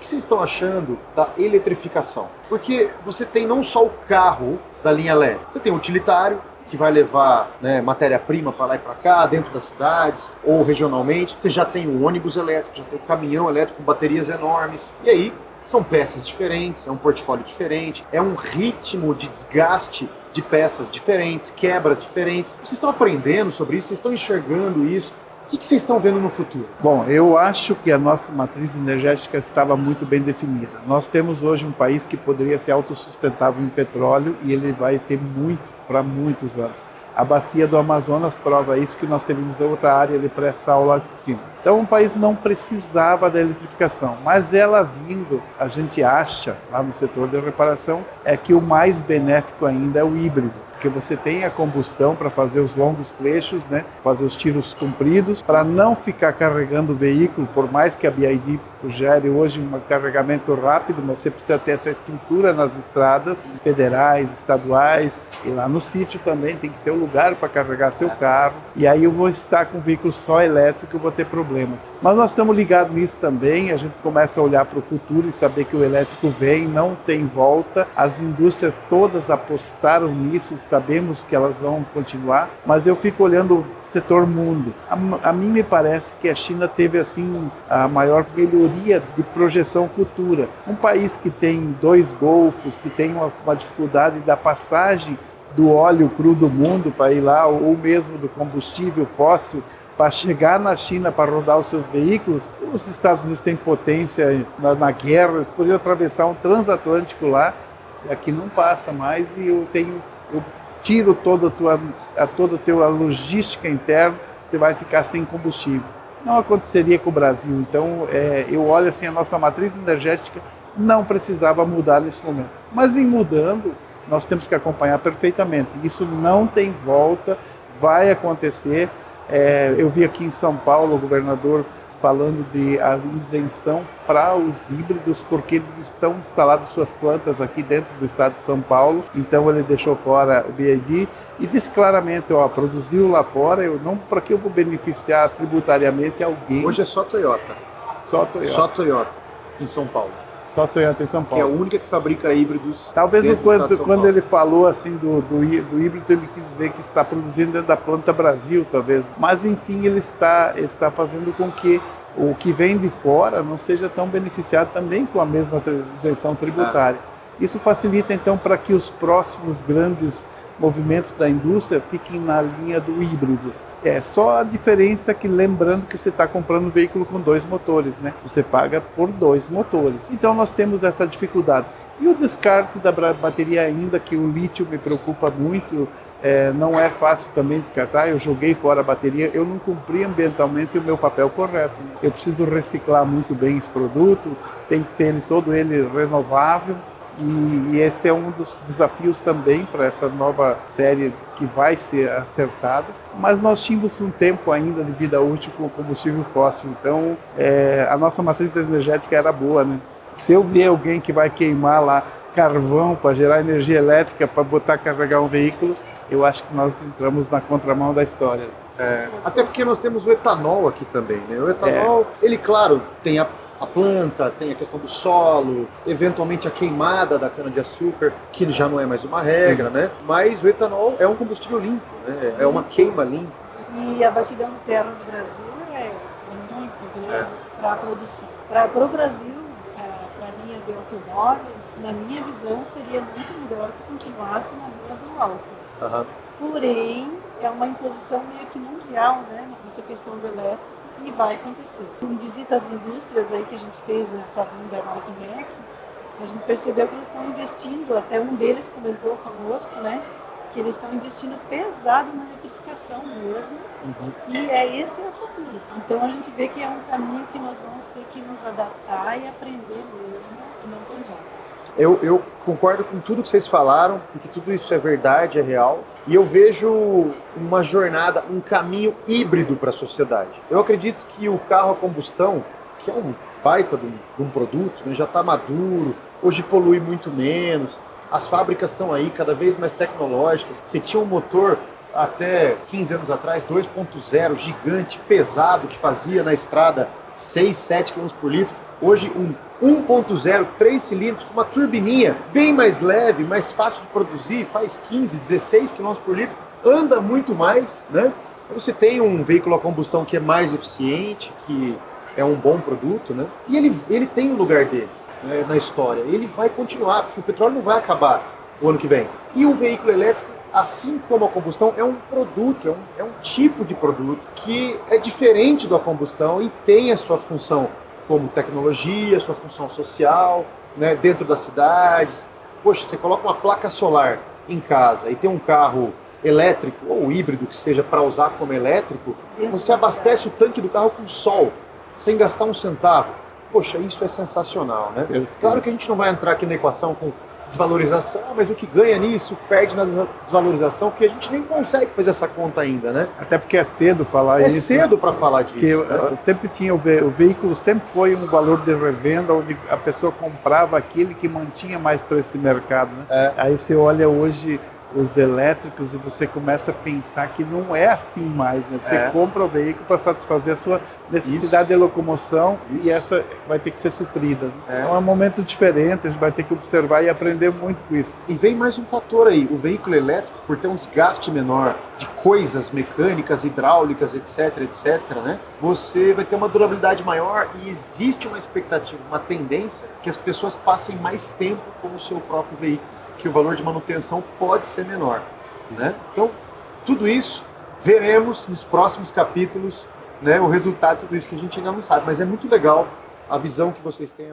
que vocês estão achando da eletrificação? Porque você tem não só o carro da linha leve, você tem o utilitário, que vai levar, né, matéria-prima para lá e para cá, dentro das cidades ou regionalmente. Você já tem o ônibus elétrico, já tem o caminhão elétrico com baterias enormes. E aí, são peças diferentes, é um portfólio diferente, é um ritmo de desgaste de peças diferentes, quebras diferentes. Vocês estão aprendendo sobre isso? Vocês estão enxergando isso? O que vocês estão vendo no futuro? Bom, eu acho que a nossa matriz energética estava muito bem definida. Nós temos hoje um país que poderia ser autossustentável em petróleo e ele vai ter muito, para muitos anos. A bacia do Amazonas prova isso, que nós teríamos outra área de pré-sal lá de cima. Então o país não precisava da eletrificação, mas ela vindo, a gente acha, lá no setor de reparação, é que o mais benéfico ainda é o híbrido. Porque você tem a combustão para fazer os longos trechos, né? Fazer os tiros compridos, para não ficar carregando o veículo, por mais que a BYD gere hoje um carregamento rápido, mas você precisa ter essa estrutura nas estradas federais, estaduais, e lá no sítio também tem que ter um lugar para carregar seu carro, e aí eu vou estar com um veículo só elétrico, eu vou ter problema. Mas nós estamos ligados nisso também, a gente começa a olhar para o futuro e saber que o elétrico vem, não tem volta, as indústrias todas apostaram nisso, sabemos que elas vão continuar, mas eu fico olhando o setor mundo. A mim me parece que a China teve assim a maior melhoria de projeção futura. Um país que tem 2 golfos, que tem uma dificuldade da passagem do óleo cru do mundo para ir lá, ou mesmo do combustível fóssil, para chegar na China para rodar os seus veículos. Os Estados Unidos têm potência na guerra, eles poderiam atravessar um transatlântico lá, e aqui não passa mais, e eu tiro toda a tua logística interna, você vai ficar sem combustível. Não aconteceria com o Brasil. Então, eu olho assim, a nossa matriz energética não precisava mudar nesse momento. Mas em mudando, nós temos que acompanhar perfeitamente. Isso não tem volta, vai acontecer. Eu vi aqui em São Paulo o governador falando de a isenção para os híbridos, porque eles estão instalados suas plantas aqui dentro do estado de São Paulo, então ele deixou fora o BYD e disse claramente, produziu lá fora, para que eu vou beneficiar tributariamente alguém. Hoje é só Toyota. Só Toyota em São Paulo. Só Toyota em São Paulo. Que é a única que fabrica híbridos. Talvez quando ele falou assim do híbrido, ele quis dizer que está produzindo dentro da planta Brasil, talvez. Mas enfim, ele está fazendo com que o que vem de fora não seja tão beneficiado também com a mesma isenção tributária. Isso facilita então para que os próximos grandes movimentos da indústria fiquem na linha do híbrido. É só a diferença que, lembrando que você está comprando um veículo com 2 motores, né? Você paga por 2 motores. Então nós temos essa dificuldade. E o descarte da bateria ainda, que o lítio me preocupa muito, não é fácil também descartar. Eu joguei fora a bateria, eu não cumpri ambientalmente o meu papel correto. Eu preciso reciclar muito bem esse produto, tem que ter todo ele renovável. E esse é um dos desafios também para essa nova série que vai ser acertada. Mas nós tínhamos um tempo ainda de vida útil com o combustível fóssil, então a nossa matriz energética era boa, né? Se eu ver alguém que vai queimar lá carvão para gerar energia elétrica para carregar um veículo, eu acho que nós entramos na contramão da história. Até porque nós temos o etanol aqui também, né? O etanol, ele, claro, tem a planta, tem a questão do solo, eventualmente a queimada da cana-de-açúcar, que já não é mais uma regra, né? Mas o etanol é um combustível limpo, né? É uma queima limpa. E a vastidão de terra do Brasil é muito grande para a produção. Para o Brasil, para a linha de automóveis, na minha visão, seria muito melhor que continuasse na linha do álcool. Porém, é uma imposição meio que mundial, né? Essa questão do elétrico. E vai acontecer. Em visita às indústrias aí que a gente fez nessa vinda na Automec, a gente percebeu que eles estão investindo, até um deles comentou conosco, né, que eles estão investindo pesado na eletrificação mesmo, e esse é o futuro. Então a gente vê que é um caminho que nós vamos ter que nos adaptar e aprender mesmo, e não tem jeito. Eu concordo com tudo que vocês falaram, porque tudo isso é verdade, é real. E eu vejo uma jornada, um caminho híbrido para a sociedade. Eu acredito que o carro a combustão, que é um baita de um produto, né, já está maduro, hoje polui muito menos, as fábricas estão aí cada vez mais tecnológicas. Você tinha um motor até 15 anos atrás, 2.0, gigante, pesado, que fazia na estrada 6, 7 km por litro. Hoje um 1.0, 3 cilindros, com uma turbininha bem mais leve, mais fácil de produzir, faz 15, 16 km por litro, anda muito mais, né? Você tem um veículo a combustão que é mais eficiente, que é um bom produto, né? E ele tem o lugar dele, né, na história. Ele vai continuar, porque o petróleo não vai acabar o ano que vem. E o veículo elétrico, assim como a combustão, é um produto, é um tipo de produto que é diferente da combustão e tem a sua função como tecnologia, sua função social, né, dentro das cidades. Poxa, você coloca uma placa solar em casa e tem um carro elétrico ou híbrido que seja para usar como elétrico, você abastece o tanque do carro com sol, sem gastar um centavo. Poxa, isso é sensacional, né? Claro que a gente não vai entrar aqui na equação com desvalorização, mas o que ganha nisso perde na desvalorização, porque a gente nem consegue fazer essa conta ainda, né? Até porque é cedo falar isso. É cedo para falar disso. Né? Sempre tinha o veículo sempre foi um valor de revenda onde a pessoa comprava aquele que mantinha mais para esse mercado, né? Aí você olha hoje os elétricos e você começa a pensar que não é assim mais, né? Você compra o veículo para satisfazer a sua necessidade de locomoção e essa vai ter que ser suprida. Né? Então é um momento diferente, a gente vai ter que observar e aprender muito com isso. E vem mais um fator aí, o veículo elétrico, por ter um desgaste menor de coisas mecânicas, hidráulicas, etc, né? Você vai ter uma durabilidade maior e existe uma expectativa, uma tendência que as pessoas passem mais tempo com o seu próprio veículo, que o valor de manutenção pode ser menor, né? Então, tudo isso veremos nos próximos capítulos, né, o resultado de tudo isso que a gente ainda não sabe, mas é muito legal a visão que vocês têm.